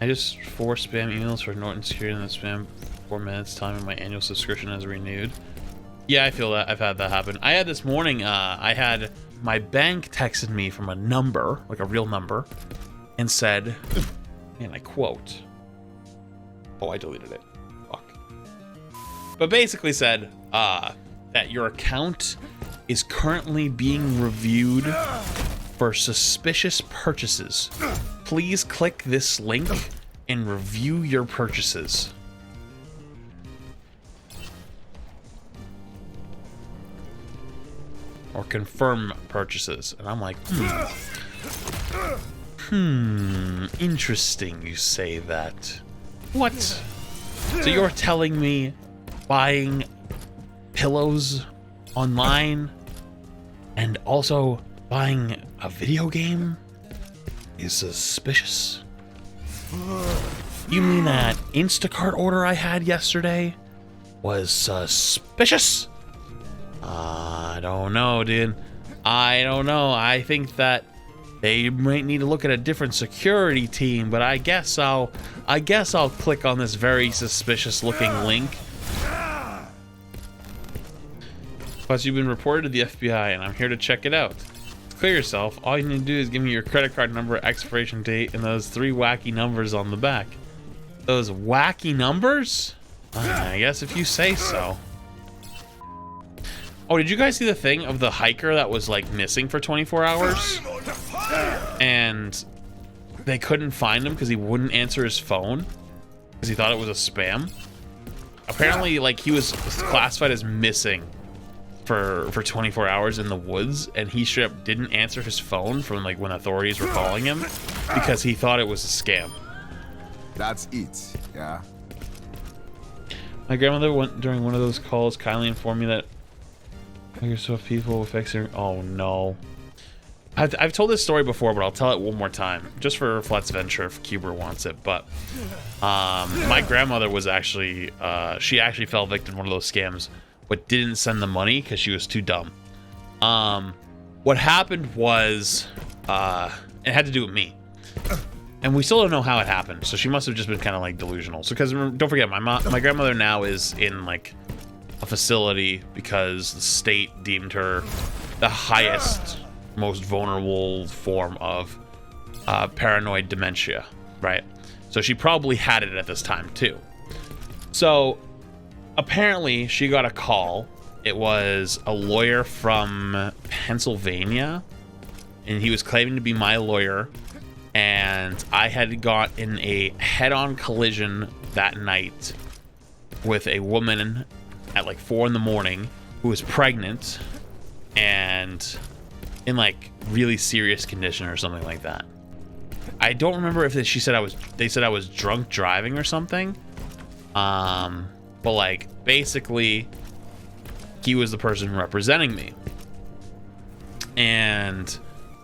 I just 4 spam emails for Norton Security and the spam 4 minutes time and my annual subscription has renewed. Yeah, I feel that. I've had that happen. I had this morning, I had my bank texted me from a number, like a real number, and said, and I quote, oh, I deleted it. Fuck. But basically said that your account is currently being reviewed for suspicious purchases. Please click this link and review your purchases. Or confirm purchases. And I'm like, interesting you say that. What? So you're telling me buying pillows online and also buying a video game is suspicious? You mean that Instacart order I had yesterday was suspicious? I don't know, dude. I don't know. I think that they might need to look at a different security team, but I guess I'll click on this very suspicious looking link. Plus, you've been reported to the FBI, and I'm here to check it out. To clear yourself, all you need to do is give me your credit card number, expiration date, and those 3 wacky numbers on the back. Those wacky numbers? I guess if you say so. Oh, did you guys see the thing of the hiker that was like missing for 24 hours? And they couldn't find him because he wouldn't answer his phone because he thought it was a spam. Apparently, like, he was classified as missing for 24 hours in the woods, and he straight up didn't answer his phone from like when authorities were calling him because he thought it was a scam. That's it, yeah. My grandmother went during one of those calls, kindly informed me that Microsoft people will fix it. Oh no. I've told this story before, but I'll tell it one more time, just for Flatventure if Cuber wants it. But my grandmother was actually, she actually fell victim to one of those scams, but didn't send the money because she was too dumb. What happened was, it had to do with me. And we still don't know how it happened, so she must have just been kind of like delusional. So, because don't forget, my grandmother now is in like a facility because the state deemed her the highest, most vulnerable form of paranoid dementia, right? So she probably had it at this time too. So apparently she got a call. It was a lawyer from Pennsylvania, and he was claiming to be my lawyer. And I had got in a head-on collision that night with a woman at like 4 in the morning who was pregnant and in like really serious condition or something like that. I don't remember if they said I was drunk driving or something. But like basically he was the person representing me. And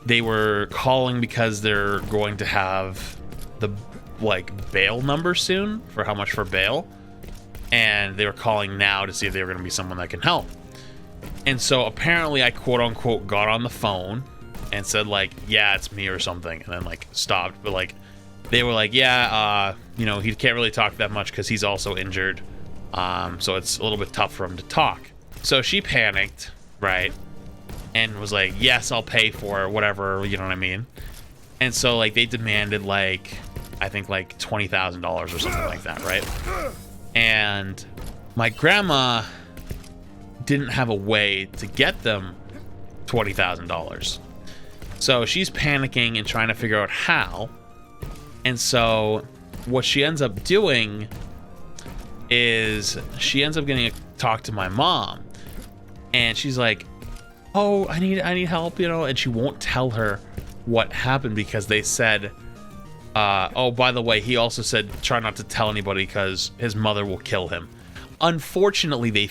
they were calling because they're going to have the like bail number soon for how much for bail. And they were calling now to see if they were going to be someone that can help. And so apparently I quote unquote got on the phone and said like, yeah, it's me or something. And then like stopped. But like, they were like, yeah, you know, he can't really talk that much because he's also injured. So it's a little bit tough for him to talk. So she panicked, right? And was like, yes, I'll pay for it, whatever, you know what I mean? And so like they demanded like, I think like $20,000 or something like that, right? And my grandma didn't have a way to get them $20,000. So she's panicking and trying to figure out how. And so what she ends up doing is she ends up getting to talk to my mom. And she's like, oh, I need help, you know, and she won't tell her what happened because they said, oh, by the way, he also said try not to tell anybody because his mother will kill him. Unfortunately, they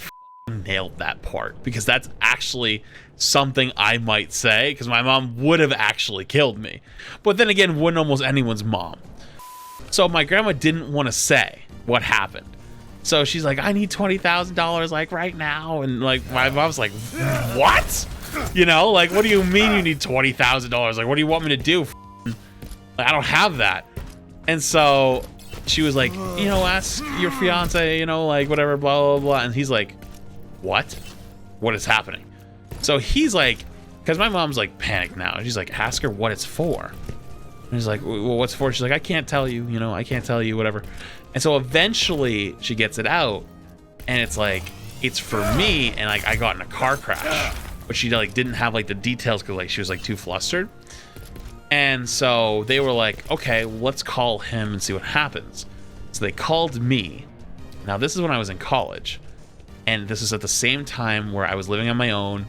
nailed that part because that's actually something I might say because my mom would have actually killed me. But then again, wouldn't almost anyone's mom. So my grandma didn't want to say what happened. So she's like, I need $20,000 like right now. And like my mom's like, what? You know, like, what do you mean you need $20,000? Like, what do you want me to do? Like, I don't have that. And so she was like, you know, ask your fiance, you know, like whatever, blah, blah, blah. And he's like, what? What is happening? So he's like, because my mom's like panicked now. She's like, ask her what it's for. And he's like, well, what's for? She's like, I can't tell you, you know, I can't tell you, whatever. And so eventually she gets it out, and it's like, it's for me, and like I got in a car crash, but she like didn't have like the details because like she was like too flustered. And so they were like, okay, well, let's call him and see what happens. So they called me. Now this is when I was in college, and this is at the same time where I was living on my own.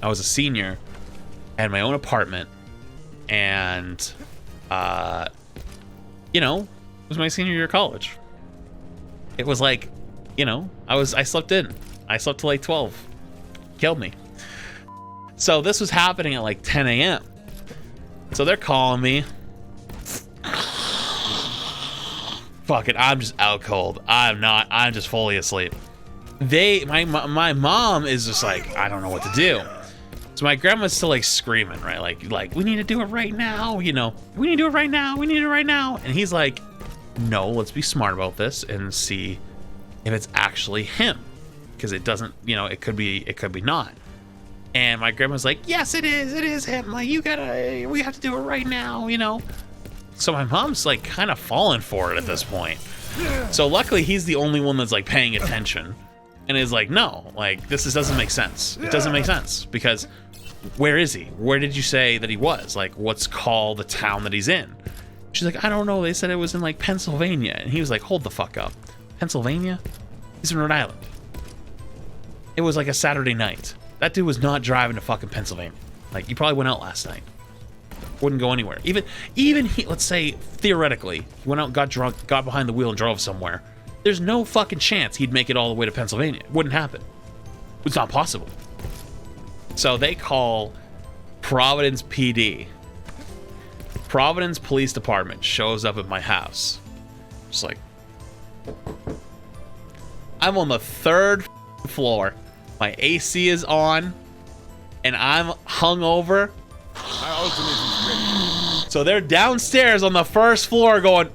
I was a senior, I had my own apartment, and you know, it was my senior year of college. It was like, you know, I slept in. I slept till like 12. Killed me. So this was happening at like 10 a.m. So they're calling me. Fuck it, I'm just out cold. I'm just fully asleep. My mom is just like, I don't know what to do. So my grandma's still like screaming, right? Like, we need to do it right now, you know. We need to do it right now. We need it right now. And he's like, no, let's be smart about this and see if it's actually him. Because it doesn't, you know, it could be not. And my grandma's like, yes, it is him. Like, we have to do it right now, you know. So my mom's like kind of falling for it at this point. So luckily he's the only one that's like paying attention and is like, no, like this doesn't make sense. It doesn't make sense because where is he? Where did you say that he was? Like, what's called the town that he's in? She's like, I don't know. They said it was in like Pennsylvania. And he was like, hold the fuck up. Pennsylvania? He's in Rhode Island. It was like a Saturday night. That dude was not driving to fucking Pennsylvania. Like, he probably went out last night. Wouldn't go anywhere. Even he, let's say, theoretically, he went out, got drunk, got behind the wheel and drove somewhere. There's no fucking chance he'd make it all the way to Pennsylvania. It wouldn't happen. It's not possible. So they call Providence PD. Providence Police Department shows up at my house. Just like, I'm on the 3rd floor. My AC is on, and I'm hungover. So they're downstairs on the 1st floor going,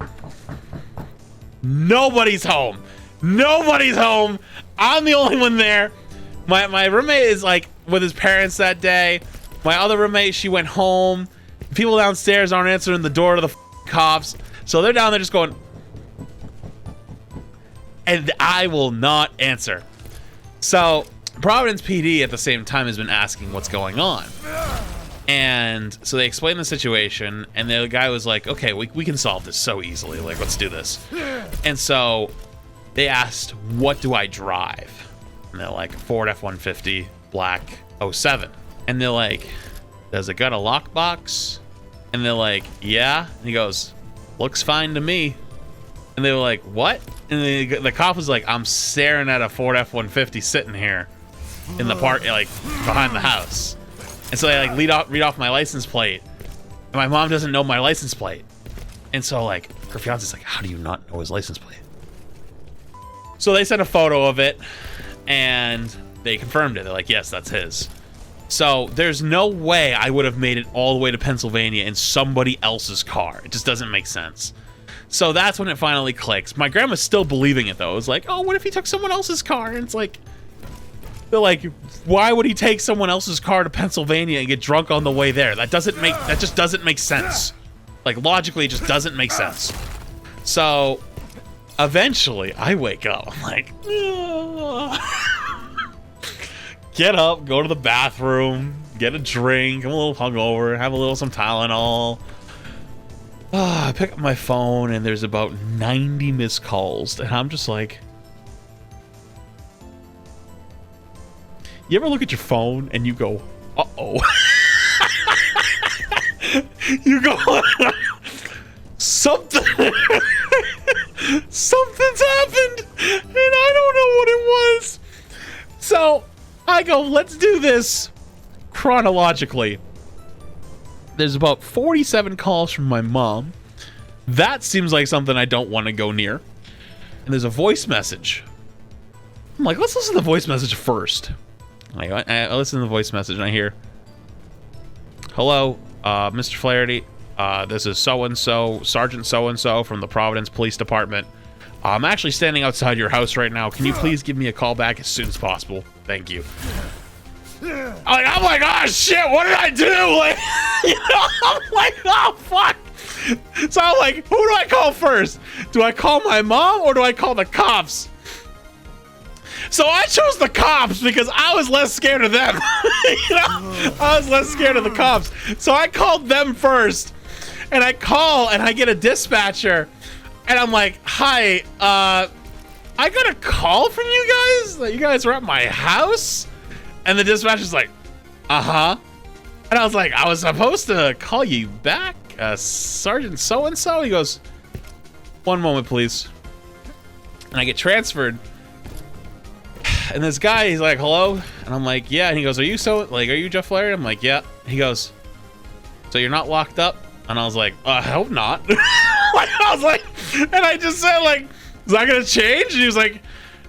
nobody's home. Nobody's home. I'm the only one there. My roommate is like with his parents that day. My other roommate, she went home. People downstairs aren't answering the door to the cops. So they're down there just going, and I will not answer. So Providence PD at the same time has been asking what's going on. And so they explained the situation, and the guy was like, okay, we can solve this so easily. Like, let's do this. And so they asked, what do I drive? And they're like, Ford F-150, black, 07. And they're like, does it got a lockbox? And they're like, yeah. And he goes, looks fine to me. And they were like, what? And the cop was like, I'm staring at a Ford F-150 sitting here in the park, like behind the house. And so they like read off my license plate, and my mom doesn't know my license plate. And so like her fiance's like, how do you not know his license plate? So they sent a photo of it, and they confirmed it. They're like, yes, that's his. So there's no way I would have made it all the way to Pennsylvania in somebody else's car. It just doesn't make sense. So that's when it finally clicks. My grandma's still believing it though. It's like, oh, what if he took someone else's car? And it's like, they're like, why would he take someone else's car to Pennsylvania and get drunk on the way there? That just doesn't make sense. Like, logically, it just doesn't make sense. So eventually I wake up. I'm like, get up, go to the bathroom, get a drink. I'm a little hungover, have some Tylenol. I pick up my phone and there's about 90 missed calls, and I'm just like, you ever look at your phone and you go, uh-oh. You go, something's happened, and I don't know what it was. So I go, let's do this chronologically. There's about 47 calls from my mom. That seems like something I don't want to go near. And there's a voice message. I'm like, let's listen to the voice message first. I listen to the voice message and I hear, hello, Mr. Flaherty. This is so-and-so, Sergeant so-and-so from the Providence Police Department. I'm actually standing outside your house right now. Can you please give me a call back as soon as possible? Thank you. I'm like, oh shit, what did I do? Like, you know, I'm like, oh fuck. So I'm like, who do I call first? Do I call my mom or do I call the cops? So I chose the cops because I was less scared of them. You know, I was less scared of the cops. So I called them first, and I call and I get a dispatcher, and I'm like, hi, I got a call from you guys that you guys were at my house. And the dispatcher's like, uh-huh. And I was like, I was supposed to call you back, Sergeant so-and-so. He goes, one moment, please. And I get transferred. And this guy, he's like, hello? And I'm like, yeah. And he goes, are you Jeff Flaherty? I'm like, yeah. He goes, so you're not locked up? And I was like, I hope not. I was like, and I just said, like, is that gonna change? And he was like,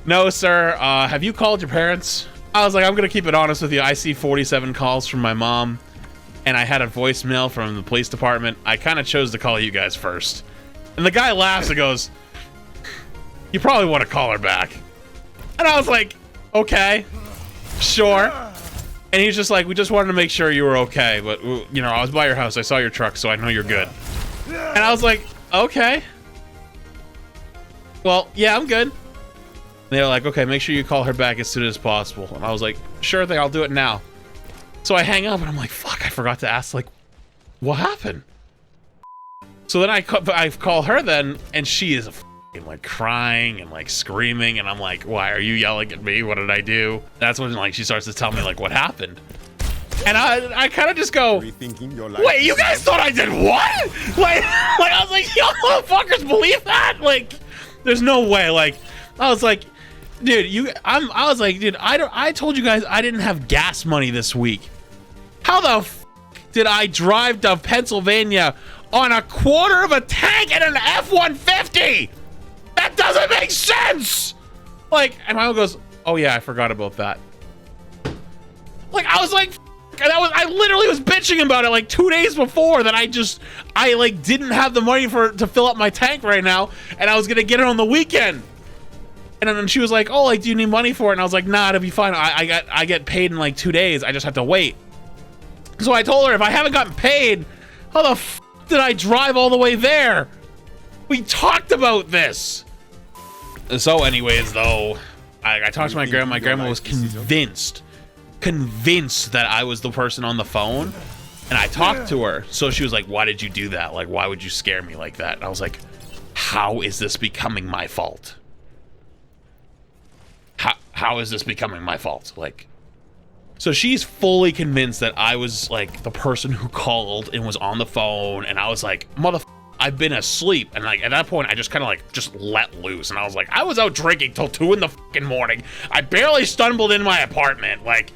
no, sir. Have you called your parents? I was like, I'm gonna keep it honest with you. I see 47 calls from my mom, and I had a voicemail from the police department. I kind of chose to call you guys first. And the guy laughs and goes, you probably want to call her back. And I was like, okay, sure. And he's just like, we just wanted to make sure you were okay, but you know, I was by your house, I saw your truck, so I know you're good. And I was like, okay. Well, yeah, I'm good. They were like, okay, make sure you call her back as soon as possible. And I was like, sure thing, I'll do it now. So I hang up and I'm like, fuck, I forgot to ask, like, what happened? So then I call her then, and she is like crying and like screaming, and I'm like, why are you yelling at me? What did I do? That's when like she starts to tell me like what happened. And I kind of just go, wait, you guys thought I did what? Like I was like, y'all motherfuckers believe that? Like, there's no way. Like, I was like, dude, I was like, dude, I told you guys I didn't have gas money this week. How the f did I drive to Pennsylvania on a quarter of a tank and an F-150? That doesn't make sense. Like, and my mom goes, oh yeah, I forgot about that. Like, I was like, and I literally was bitching about it like 2 days before that I like didn't have the money to fill up my tank right now, and I was gonna get it on the weekend. And then she was like, oh, like, do you need money for it? And I was like, nah, it'll be fine. I get paid in like 2 days. I just have to wait. So I told her, if I haven't gotten paid, how the f did I drive all the way there? We talked about this. So anyways, though, I talked to my grandma. My grandma was convinced that I was the person on the phone. And I talked to her. So she was like, why did you do that? Like, why would you scare me like that? And I was like, how is this becoming my fault? How is this becoming my fault? Like, so she's fully convinced that I was like the person who called and was on the phone, and I was like, I've been asleep. And like at that point I just kind of like just let loose, and I was like, I was out drinking till 2 in the fucking morning. I barely stumbled in my apartment. Like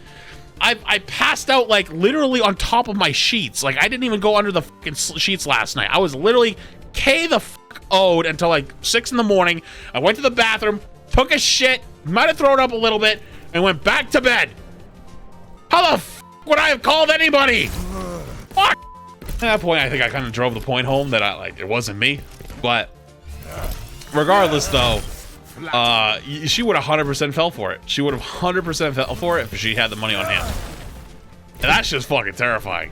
I passed out like literally on top of my sheets. Like I didn't even go under the fucking sheets last night. I was literally KO'd until like 6 in the morning. I went to the bathroom, took a shit, might have thrown up a little bit, and went back to bed. How the f would I have called anybody? Fuck. At that point, I think I kind of drove the point home that it wasn't me. But regardless, though, she would have 100% fell for it. She would have 100% fell for it if she had the money on hand. And that's just fucking terrifying.